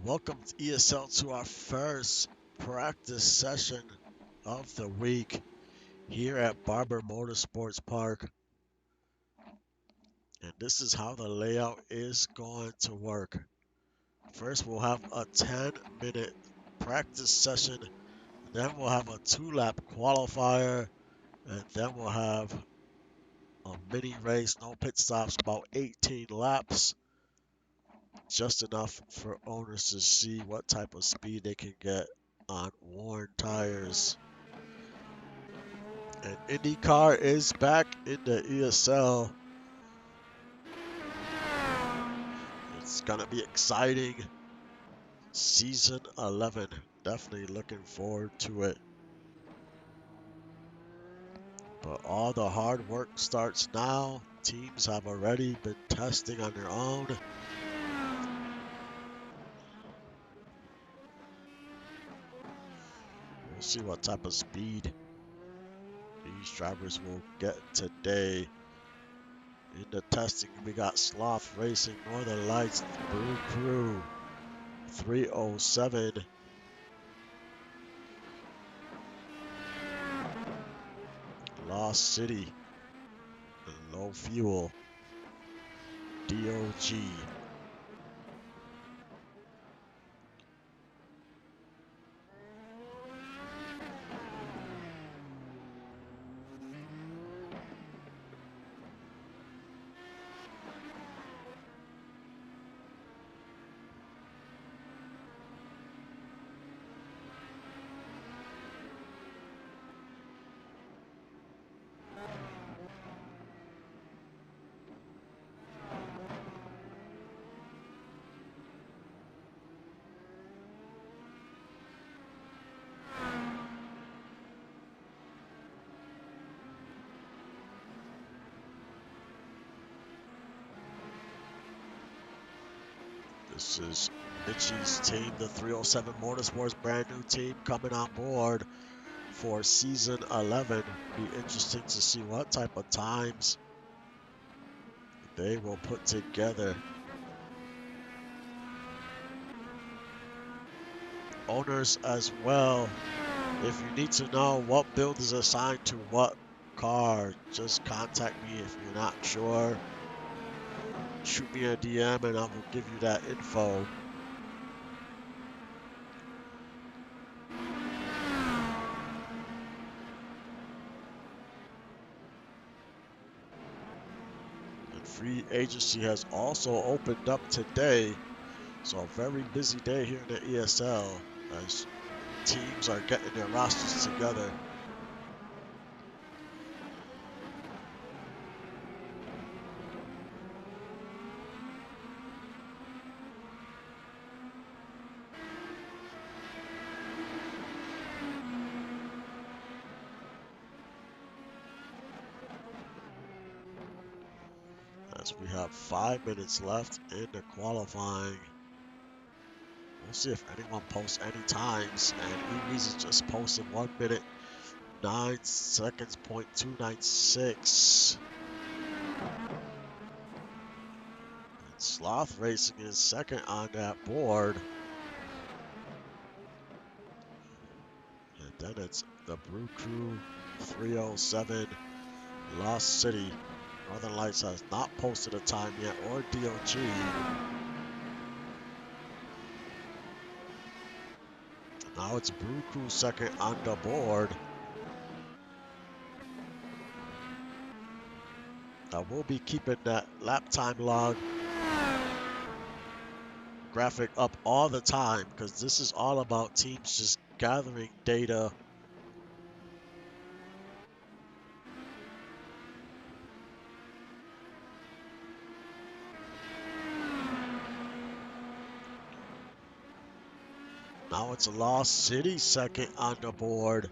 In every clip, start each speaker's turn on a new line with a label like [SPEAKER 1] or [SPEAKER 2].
[SPEAKER 1] Welcome to ESL to our first practice session of the week here at Barber Motorsports Park. And this is how the layout is going to work. First, we'll have a 10-minute practice session. Then we'll have a 2-lap qualifier. And then we'll have a mini race, no pit stops, about 18 laps. Just enough for owners to see what type of speed they can get on worn tires. And Indycar is back in the ESL. It's gonna be exciting. Season 11. Definitely looking forward to it. But all the hard work starts now. Teams have already been testing on their own. We'll see what type of speed these drivers will get today. In the testing, we got Sloth Racing, Northern Lights, Blue Crew, 307. Lost City, and Low Fuel, DOG. This is Mitchie's team, the 307 Motorsports, brand new team coming on board for season 11. Be interesting to see what type of times they will put together. Owners as well, if you need to know what build is assigned to what car, just contact me if you're not sure. Shoot me a DM and I will give you that info. And free agency has also opened up today. So a very busy day here in the ESL as teams are getting their rosters together. As we have 5 minutes left in the qualifying. We'll see if anyone posts any times. And EVs just posted 1 minute, 9 seconds, .296. And Sloth Racing is second on that board. And then it's the Brew Crew 307 Lost City. Northern Lights has not posted a time yet, or DOG. Now it's Brew Crew second on the board. I will be keeping that lap time log graphic up all the time because this is all about teams just gathering data. Now it's Lost City second on the board.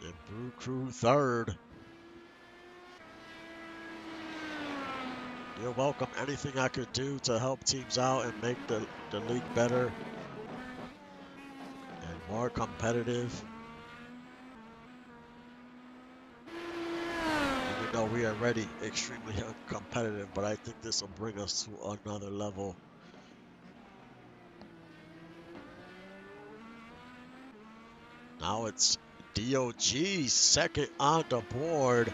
[SPEAKER 1] And Brew Crew third. You're welcome. Anything I could do to help teams out and make the league better and more competitive. Even though we are already extremely competitive, but I think this will bring us to another level. Now it's DOG second on the board.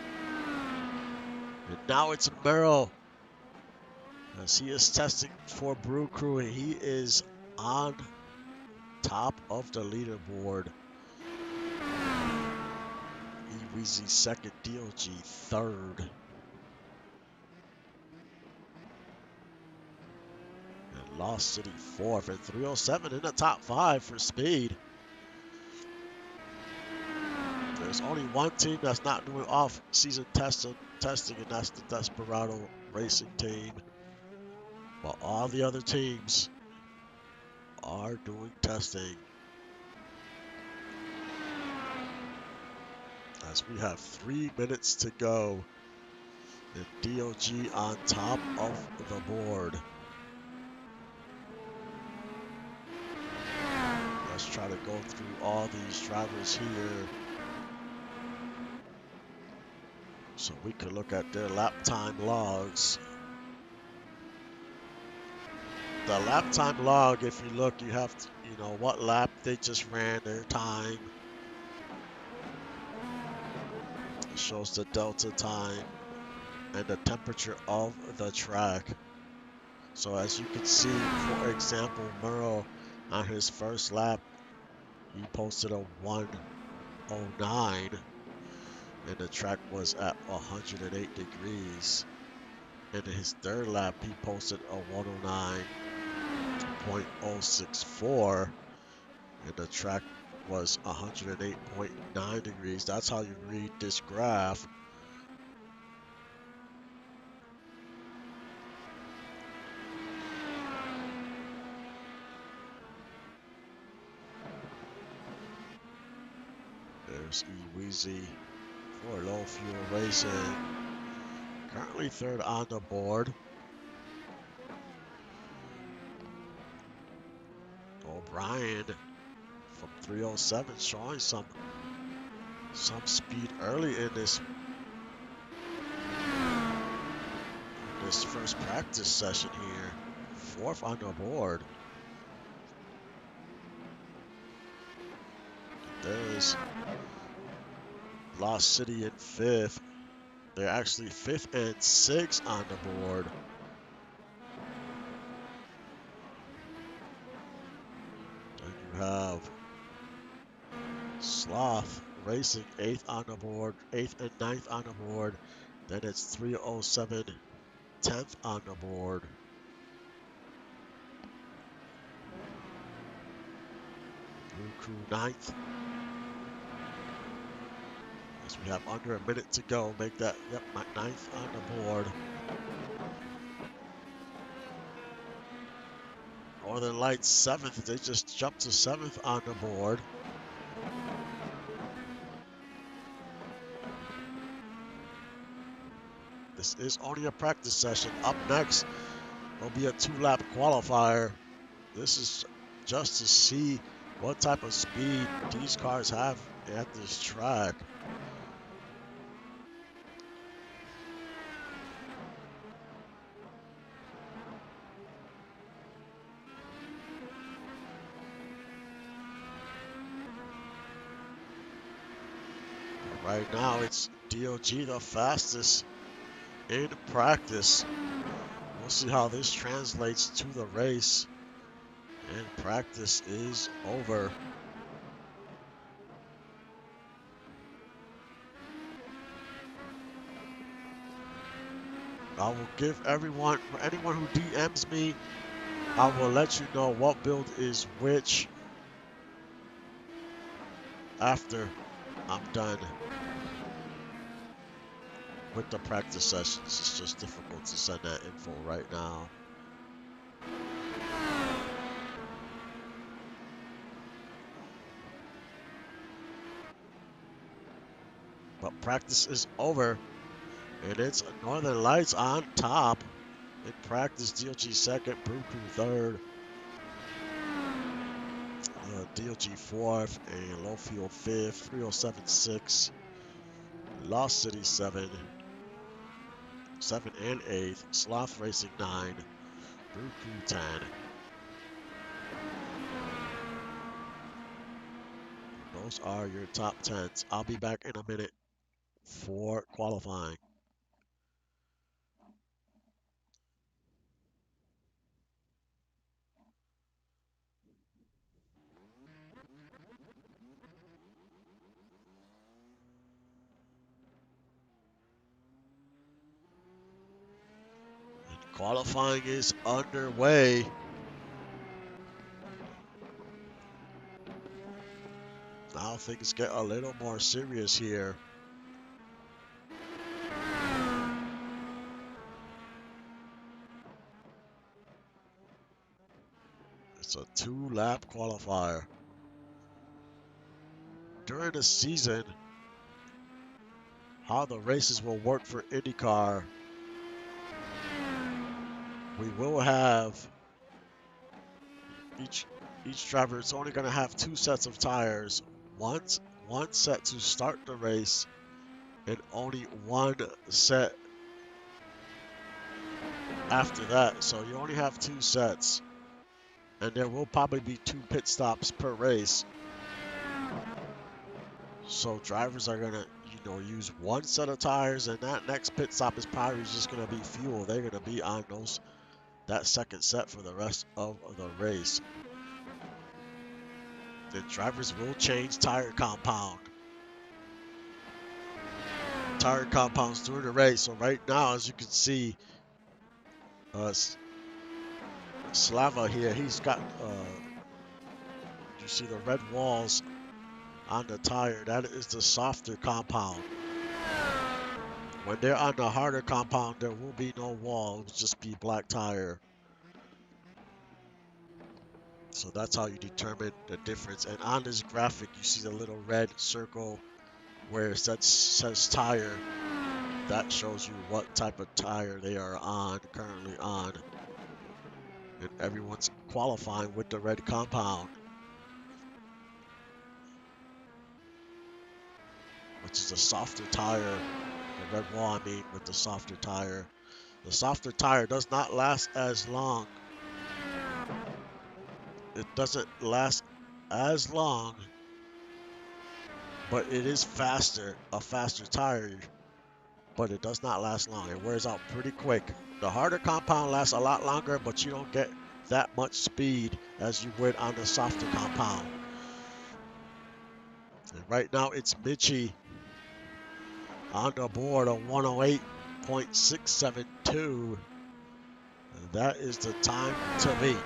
[SPEAKER 1] And now it's Merrill as he is testing for Brew Crew, and he is on top of the leaderboard. Weezy second, DOG third. And Lost City fourth, and 307 in the top five for speed. There's only one team that's not doing off-season testing, and that's the Desperado Racing team. But all the other teams are doing testing. As we have 3 minutes to go. And DOG on top of the board. Let's try to go through all these drivers here, so we can look at their lap time logs. The lap time log, if you look, you have to, what lap they just ran, their time. It shows the delta time and the temperature of the track. So as you can see, for example, Murrow on his first lap, he posted a 1:09, and the track was at 108 degrees. And in his third lap, he posted a 109.064, and the track was 108.9 degrees. That's how you read this graph. There's Eweezy for Low Fuel Racing. Currently third on the board. O'Brien from 307 showing some speed early in this first practice session here. Fourth on the board. There's Lost City in fifth. They're actually fifth and sixth on the board. Then you have Sloth Racing eighth on the board, eighth and ninth on the board. Then it's 307 10th on the board. Blue Crew ninth. As we have under a minute to go, make that, ninth on the board. Northern Lights seventh. They just jumped to seventh on the board. This is only a practice session. Up next will be a 2-lap qualifier. This is just to see what type of speed these cars have at this track. Right now, it's DOG the fastest in practice. We'll see how this translates to the race. And practice is over. I will give anyone who DMs me, I will let you know what build is which after I'm done with the practice sessions. It's just difficult to send that info right now. But practice is over, and it's Northern Lights on top. In practice, DOG second, Brew Crew third, DOG fourth, and Low Fuel fifth, 307 6, Lost City 7 and 8, Sloth Racing 9, Brew Crew 10. those are your top 10s. I'll be back in a minute for qualifying. And qualifying is underway. Now things get a little more serious here. It's a 2-lap qualifier. During the season, how the races will work for IndyCar, we will have each driver is only going to have 2 sets of tires. One set to start the race and only 1 set after that. So you only have 2 sets, and there will probably be 2 pit stops per race. So drivers are gonna, use 1 set of tires, and that next pit stop is probably just gonna be fuel. They're gonna be on that second set for the rest of the race. The drivers will change tire compounds during the race. So right now, as you can see, Slava here, he's got, you see the red walls on the tire. That is the softer compound. When they're on the harder compound, there will be no wall. It will just be black tire. So that's how you determine the difference. And on this graphic, you see the little red circle where it says tire. That shows you what type of tire they are currently on. And everyone's qualifying with the red compound, which is a softer tire. The red wall, I mean, with the softer tire. The softer tire does not last as long. It doesn't last as long, but it is faster, a faster tire, but it does not last long. It wears out pretty quick. The harder compound lasts a lot longer, but you don't get that much speed as you would on the softer compound. And right now it's Mitchie on the board, a 108.672. That is the time to beat.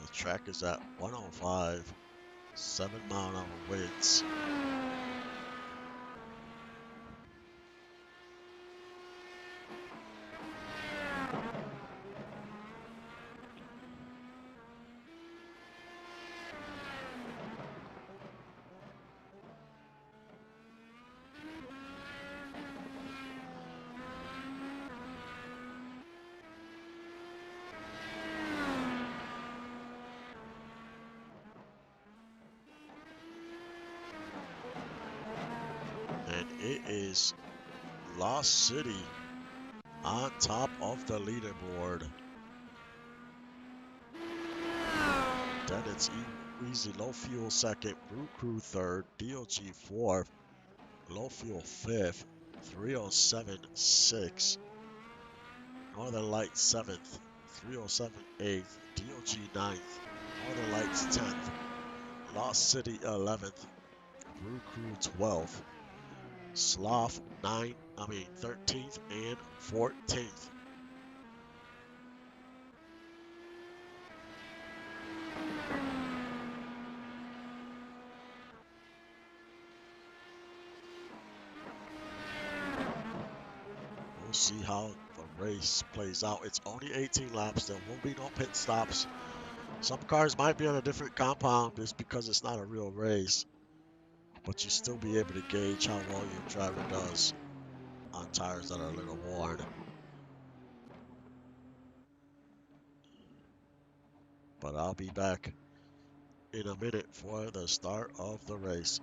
[SPEAKER 1] The track is at 105, 7-mile-an-hour winds. And it is Lost City on top of the leaderboard. Then it's Easy Low Fuel second, Brew Crew third, DOG fourth, Low Fuel fifth, 307 sixth, Northern Lights seventh, 307 eighth, DOG ninth, Northern Lights 10th, Lost City 11th, Brew Crew 12th, Sloth 13th and 14th. We'll see how the race plays out. It's only 18 laps. There will be no pit stops. Some cars might be on a different compound just because it's not a real race, but you still be able to gauge how well your driver does on tires that are a little worn. but I'll be back in a minute for the start of the race.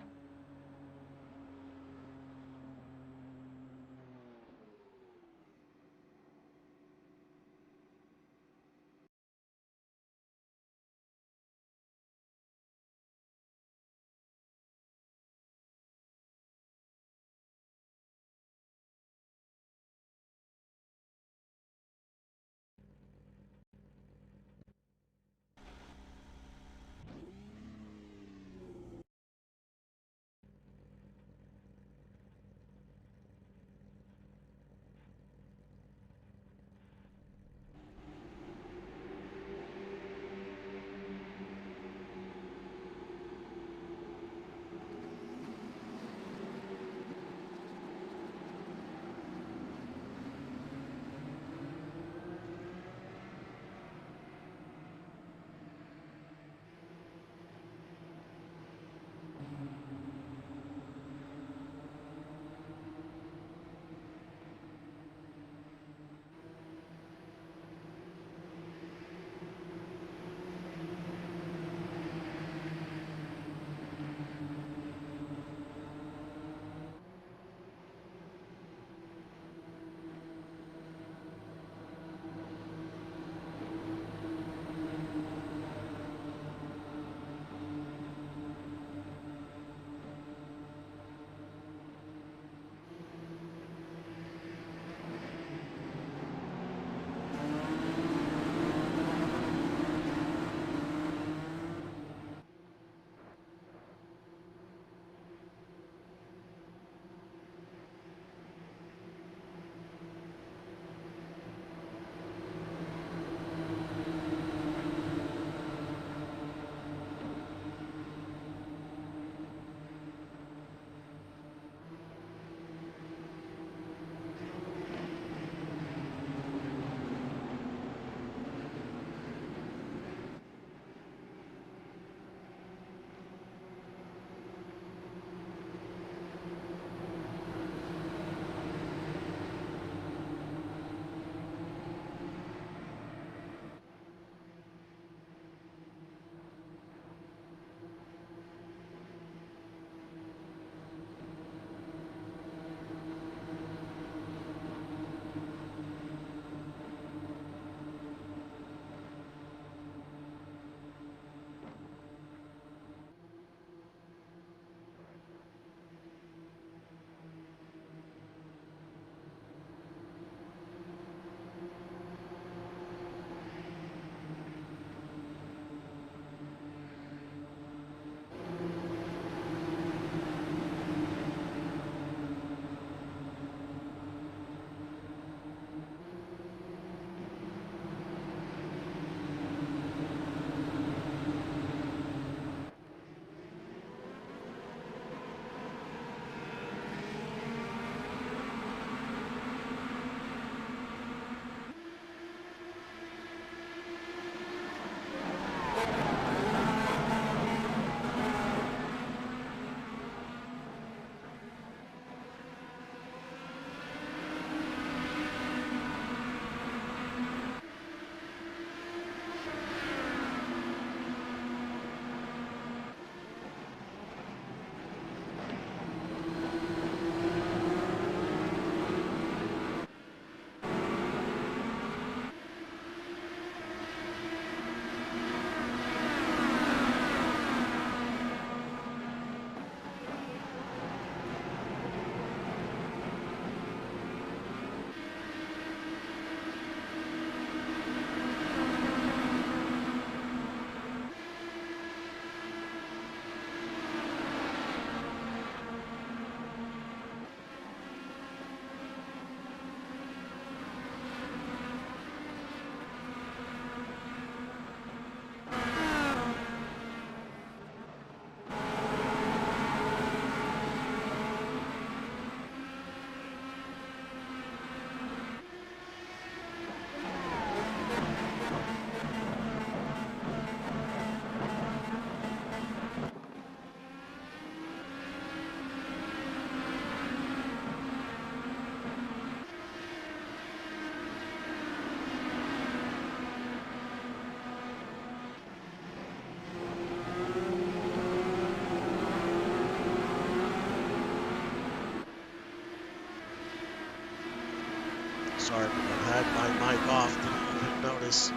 [SPEAKER 1] sorry, I had my mic off, didn't even notice.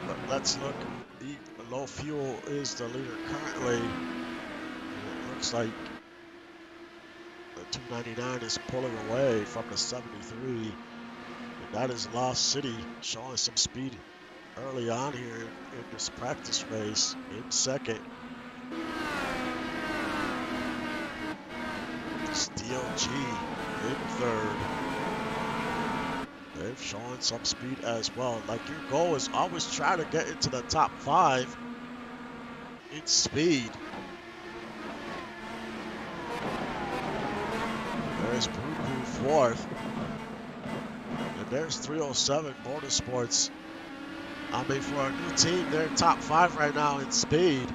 [SPEAKER 1] But let's look. Low fuel is the leader currently. And it looks like the 299 is pulling away from the 73. And that is Lost City showing some speed early on here in this practice race in second. Steel G in third. They're showing some speed as well. Like, your goal is always try to get into the top 5 in speed. There's Brew fourth. And there's 307 Motorsports. I mean, for a new team, they're top 5 right now in speed.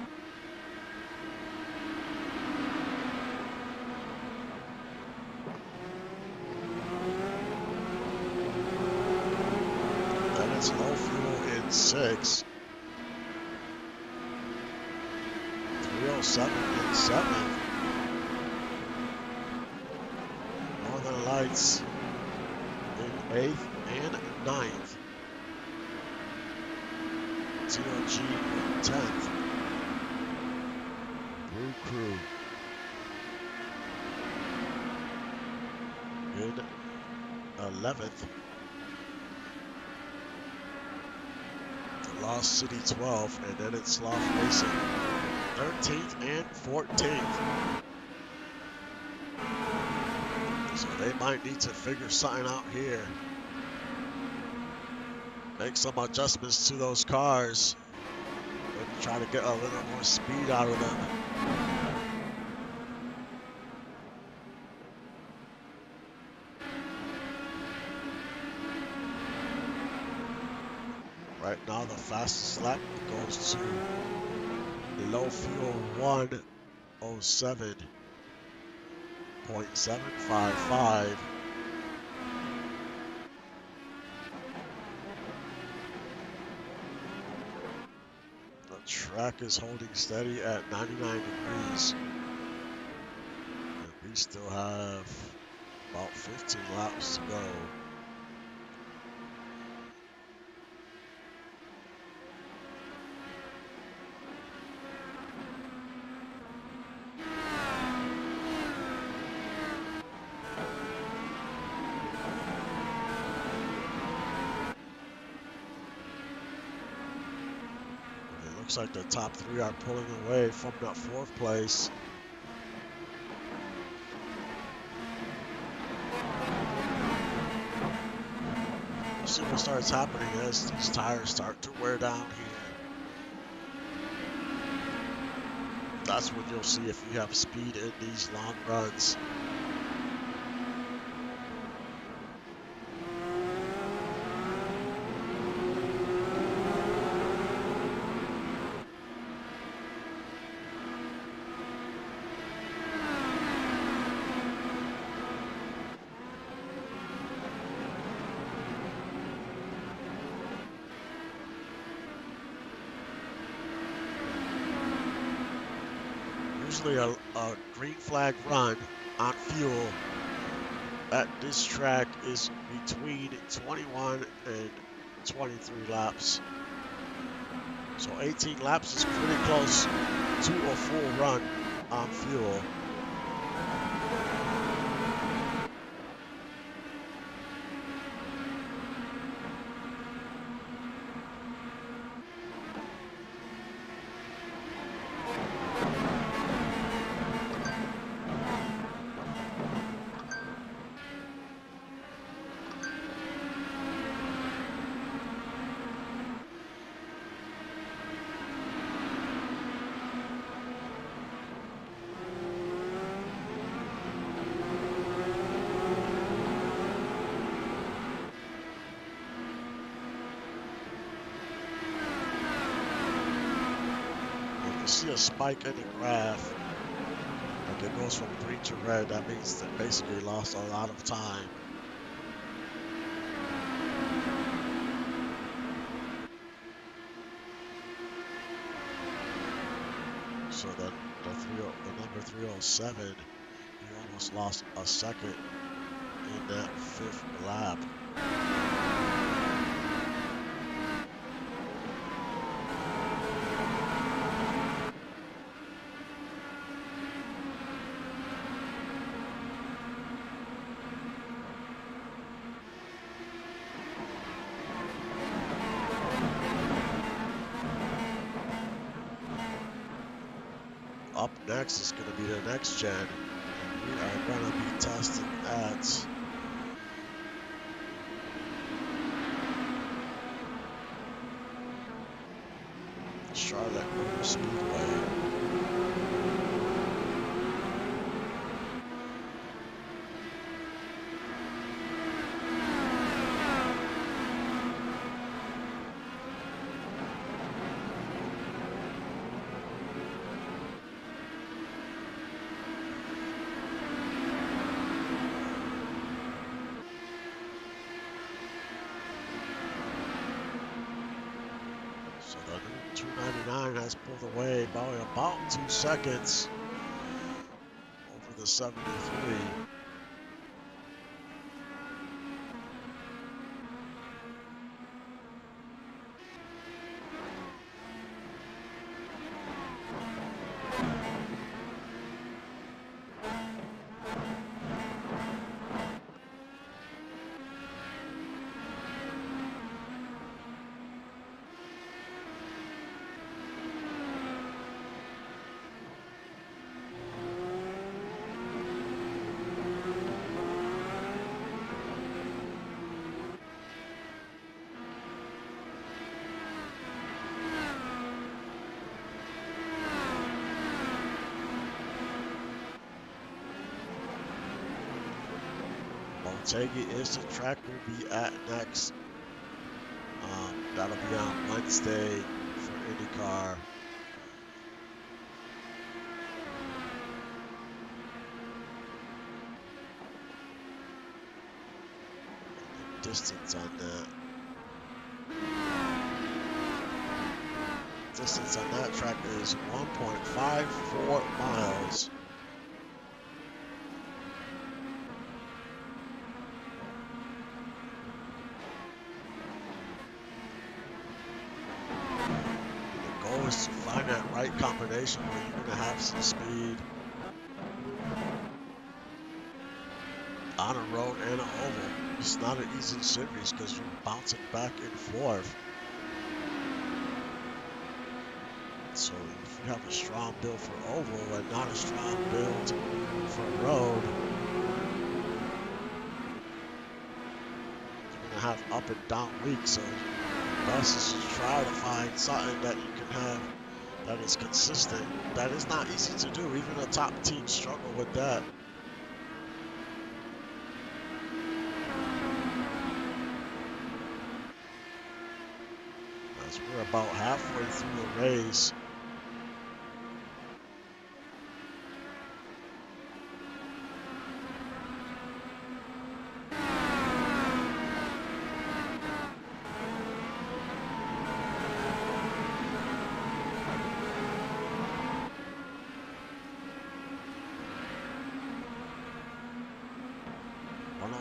[SPEAKER 1] Then it's low fuel in 6. 307 in 7th. Northern Lights in 8th and 9th. TOG in 10th. Brew Crew in 11th. The Lost City 12th, and then it's Sloth Racing 13th and 14th. So they might need to figure something out here. Make some adjustments to those cars. Maybe try to get a little more speed out of them. Right now, the fastest lap goes to low fuel 1:07.755. The track is holding steady at 99 degrees. And we still have about 15 laps to go. Looks like the top 3 are pulling away from that 4th place. We'll see what starts happening as these tires start to wear down here. That's what you'll see if you have speed in these long runs. Usually a green flag run on fuel at this track is between 21 and 23 laps. So 18 laps is pretty close to a full run on fuel. See a spike in the graph, like it goes from green to red. That means they basically lost a lot of time. So the number 307, he almost lost a second in that 5th lap. Up next is going to be the next gen. We are going to be testing at Charlotte Motor Speedway. So the new 299 has pulled away by about 2 seconds over the 73. Motegi is the track we'll be at next. That'll be on Wednesday for Indycar. The distance on that. Distance on that track is 1.54 miles. Is to find that right combination where you're going to have some speed on a road and an oval. It's not an easy series because you're bouncing back and forth. So if you have a strong build for oval and not a strong build for road, you're going to have up and down weeks. So best is to try to find something that you can have that is consistent. That is not easy to do. Even the top teams struggle with that. As we're about halfway through the race.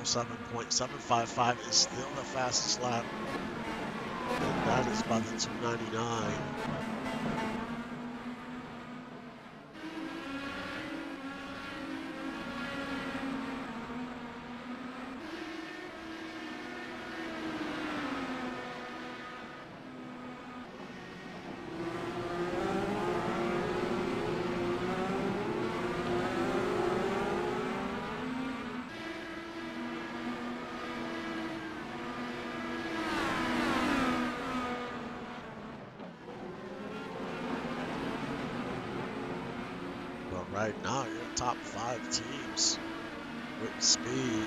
[SPEAKER 1] .755 is still the fastest lap, and that is by the 299. Right now, your top 5 teams with speed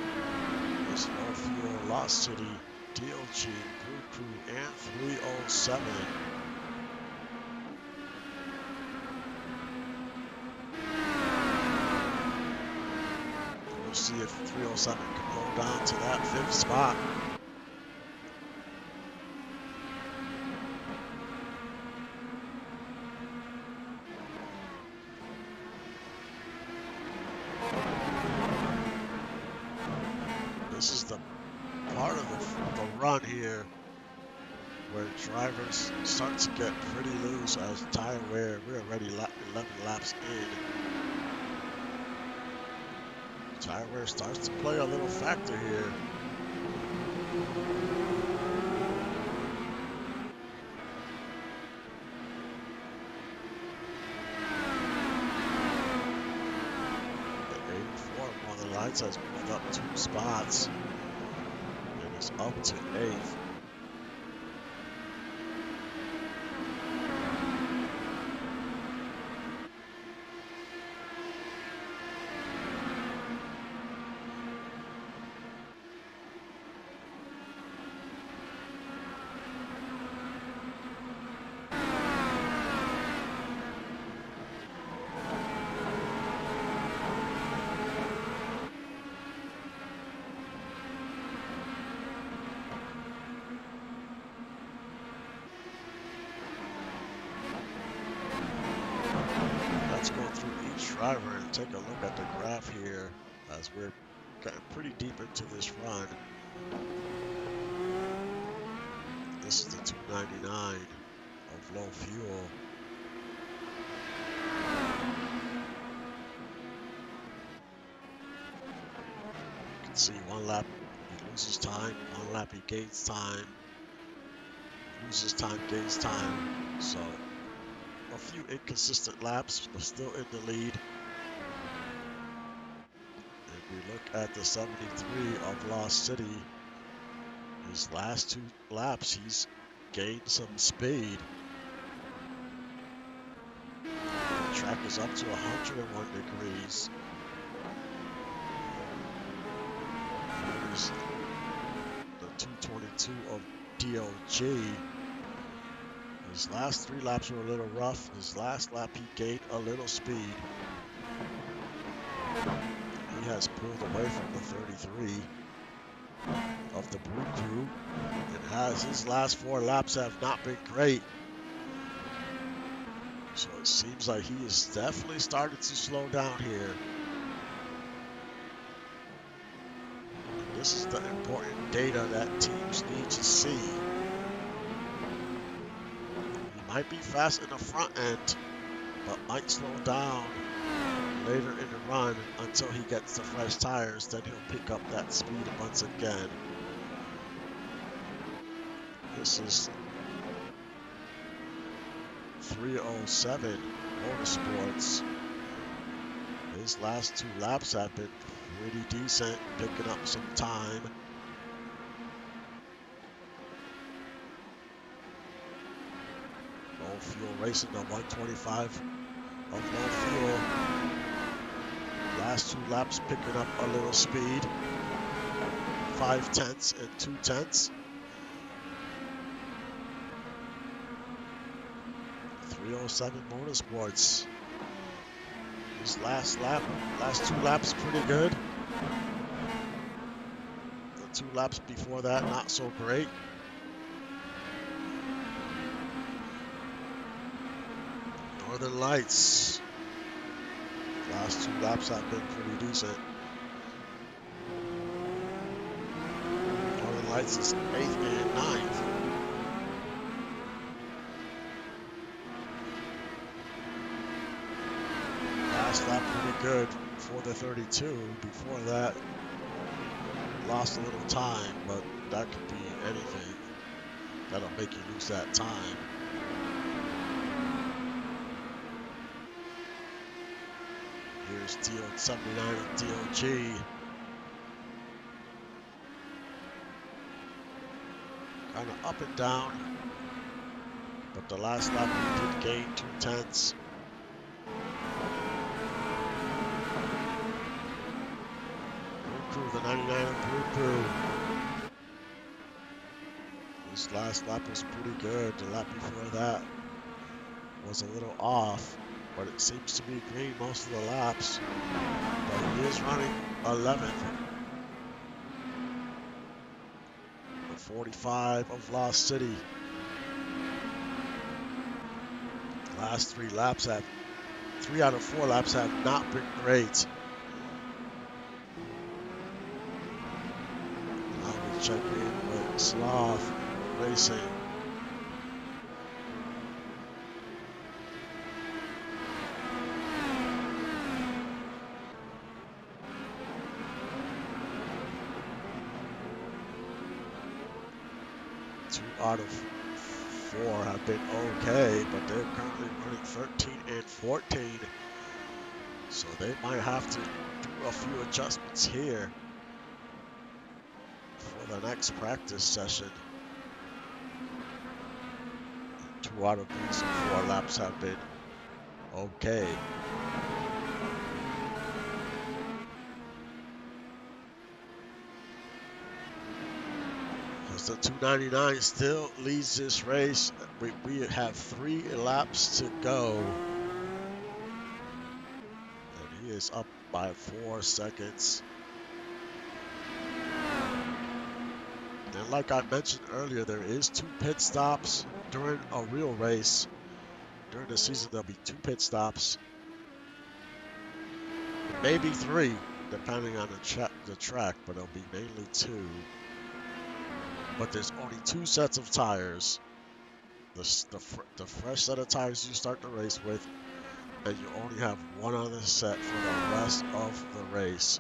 [SPEAKER 1] is No Fuel, Lost City, DLG, Blue Crew, and 307. We'll see if 307 can hold on to that 5th spot. This is the part of the run here where drivers start to get pretty loose as tire wear. We're already 11 laps in. Tire wear starts to play a little factor here. The 84 on the lights has moved up 2 spots and is up to 8th. Let's go through each driver and take a look at the graph here as we're getting pretty deep into this run. This is the 299 of low fuel. You can see 1 lap he loses time, 1 lap he gains time, loses time, gains time. So a few inconsistent laps, but still in the lead. If we look at the 73 of Lost City, his last 2 laps, he's gained some speed. The track is up to 101 degrees. Here's the 222 of DOG. His last 3 laps were a little rough. His last lap, he gained a little speed. He has pulled away from the 33 of the Blue Crew and has his last 4 laps have not been great. So it seems like he is definitely started to slow down here. And this is the important data that teams need to see. Might be fast in the front end, but might slow down later in the run until he gets the fresh tires. Then he'll pick up that speed once again. This is 307 Motorsports. His last 2 laps have been pretty decent, picking up some time. Low fuel racing, the 125 of low fuel. Last 2 laps picking up a little speed. 5 tenths and 2 tenths. 307 Motorsports. His last 2 laps pretty good. The 2 laps before that, not so great. Northern Lights. Last 2 laps have been pretty decent. Northern Lights is 8th and 9th. Last lap pretty good for the 32. Before that, lost a little time, but that could be anything that'll make you lose that time. Here's 79 of DOG. Kind of up and down, but the last lap he did gain 2 tenths. Blue Crew, the 99 of Blue Crew. This last lap was pretty good. The lap before that was a little off, but it seems to be green most of the laps. But he is running 11th. The 45 of Lost City. Last 3 laps have, 3 out of 4 laps have not been great. check in with Sloth Racing. Two out of 4 have been okay, but they're currently running 13 and 14. So they might have to do a few adjustments here for the next practice session. 2 out of these 4 laps have been okay. Because the 299 still leads this race. We have 3 laps to go. And he is up by 4 seconds. And like I mentioned earlier, there is 2 pit stops during a real race. During the season, there'll be 2 pit stops. Maybe 3, depending on the track, but it'll be mainly 2. But there's only 2 sets of tires. The fresh set of tires you start the race with, and you only have 1 other set for the rest of the race.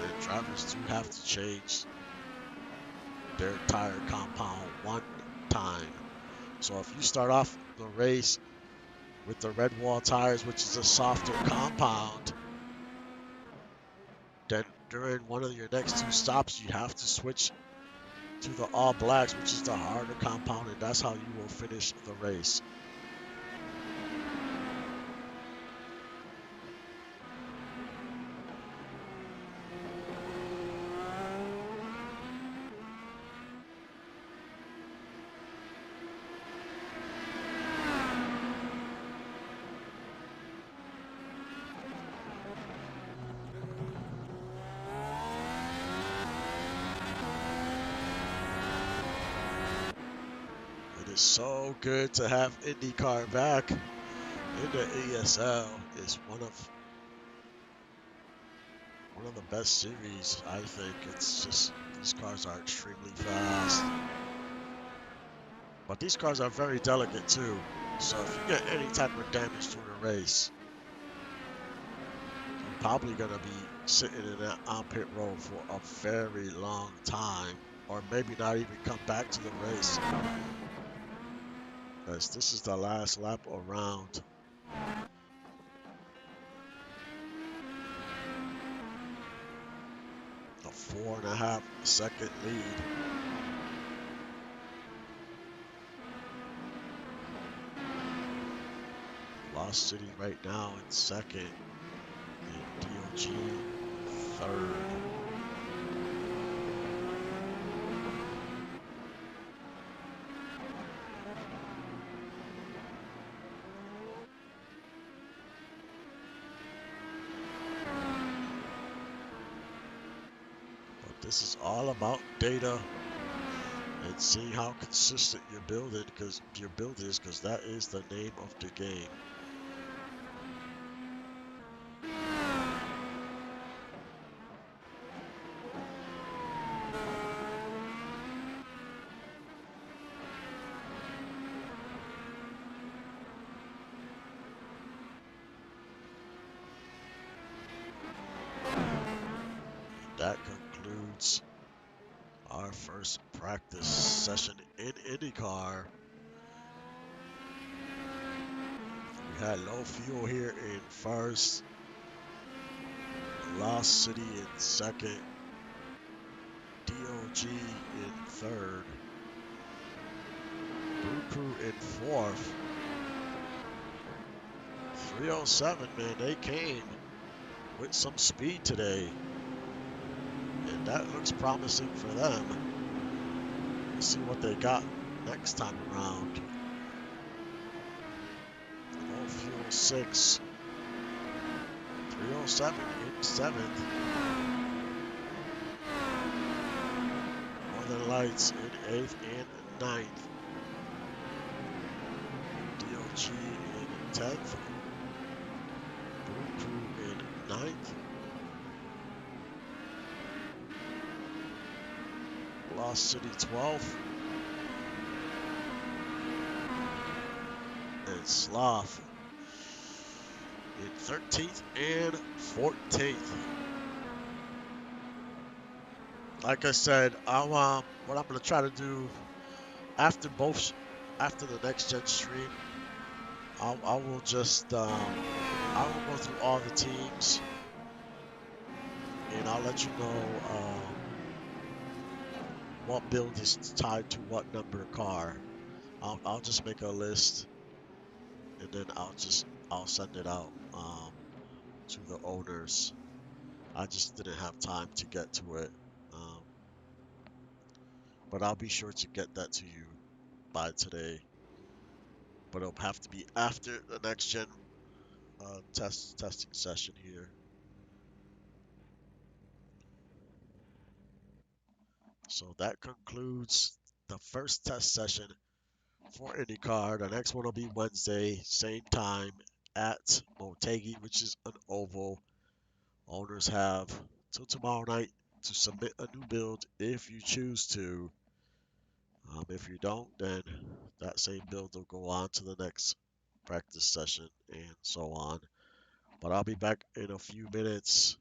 [SPEAKER 1] And drivers do have to change their tire compound 1 time. So if you start off the race with the red wall tires, which is a softer compound, then during one of your next 2 stops, you have to switch to the all blacks, which is the harder compound, and that's how you will finish the race. It's so good to have Indycar back in the ESL. It's one of the best series, I think. It's just, these cars are extremely fast. But these cars are very delicate too. So if you get any type of damage during a race, you're probably gonna be sitting in that on-pit road for a very long time. Or maybe not even come back to the race. As this is the last lap around. A 4.5 second lead. Lost City right now in second. And DOG third. This is all about data and seeing how consistent your build is, because that is the name of the game. That concludes our first practice session in IndyCar. We had low fuel here in first, Lost City in second, DOG in third, Blue Crew in fourth. 307, man, they came with some speed today. And that looks promising for them. Let's see what they got next time around. Low fuel 6. 307 in 7th. Northern Lights in 8th and 9th. DOG in 10th. Blue Crew in 9th. Lost City 12th, and Sloth in 13th and 14th. Like I said, what I'm gonna try to do after after the next gen stream, I will just I will go through all the teams and I'll let you know what build is tied to what number car. I'll just make a list and then I'll send it out to the owners. I just didn't have time to get to it, um, but I'll be sure to get that to you by today. But it'll have to be after the next gen testing session here. So that concludes the first test session for Indycar. The next one will be Wednesday, same time at Motegi, which is an oval. Owners have till tomorrow night to submit a new build if you choose to. If you don't, then that same build will go on to the next practice session and so on. But I'll be back in a few minutes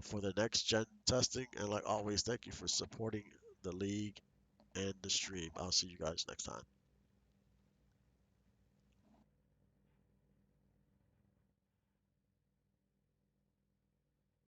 [SPEAKER 1] for the next gen testing. And like always, thank you for supporting the league and the stream. I'll see you guys next time.